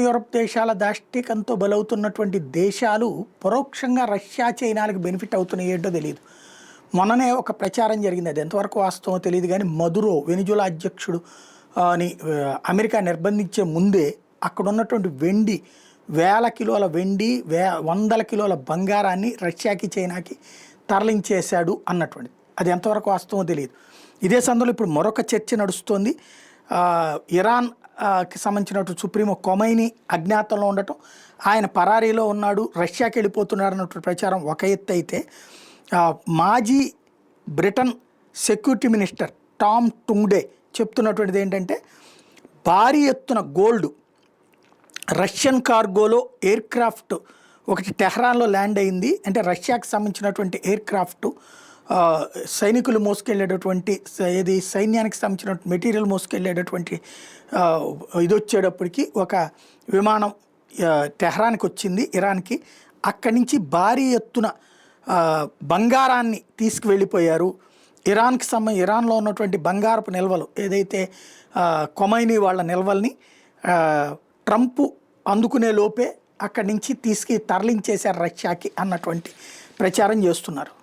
Europe దేశాల దాష్టికంతో బలవుతున్నటువంటి దేశాలు పరోక్షంగా రష్యా చైనాలకు బెనిఫిట్ అవుతున్నాయి ఏంటో తెలియదు. మొన్ననే ఒక ప్రచారం జరిగింది, అది ఎంతవరకు వాస్తవం తెలియదు కానీ మదురో వెనిజులా అధ్యక్షుడు అని అమెరికా నిర్బంధించే ముందే అక్కడ ఉన్నటువంటి వెండి, వేల కిలోల వెండి, వందల కిలోల బంగారాన్ని రష్యాకి చైనాకి తరలించేశాడు అన్నటువంటిది. అది ఎంతవరకు వాస్తవం తెలియదు. ఇదే సందర్భంలో ఇప్పుడు మరొక చర్చ నడుస్తోంది. ఇరాన్ కి సంబంధించినటువంటి సుప్రీమో కొమైనీ అజ్ఞాతంలో ఉండటం, ఆయన పరారీలో ఉన్నాడు, రష్యాకి వెళ్ళిపోతున్నాడు అన్నటువంటి ప్రచారం ఒక ఎత్తు అయితే, మాజీ బ్రిటన్ సెక్యూరిటీ మినిస్టర్ టామ్ టుంగ్డే చెప్తున్నటువంటిది ఏంటంటే, భారీ ఎత్తున గోల్డ్ రష్యన్ కార్గోలో ఎయిర్ క్రాఫ్ట్ ఒకటి టెహ్రాన్లో ల్యాండ్ అయింది. అంటే రష్యాకి సంబంధించినటువంటి ఎయిర్ క్రాఫ్ట్ సైనికులు మోసుకెళ్ళేటటువంటి, ఏది సైన్యానికి సంబంధించినటువంటి మెటీరియల్ మోసుకెళ్ళేటటువంటి ఇది వచ్చేటప్పటికి ఒక విమానం టెహ్రాన్కి వచ్చింది, ఇరాన్కి. అక్కడి నుంచి భారీ ఎత్తున బంగారాన్ని తీసుకువెళ్ళిపోయారు. ఇరాన్లో ఉన్నటువంటి బంగారపు నిల్వలు ఏదైతే కొమైనీ వాళ్ళ నిల్వల్ని ట్రంప్ అందుకునే లోపే అక్కడి నుంచి తరలించేశారు రష్యాకి అన్నటువంటి ప్రచారం చేస్తున్నారు.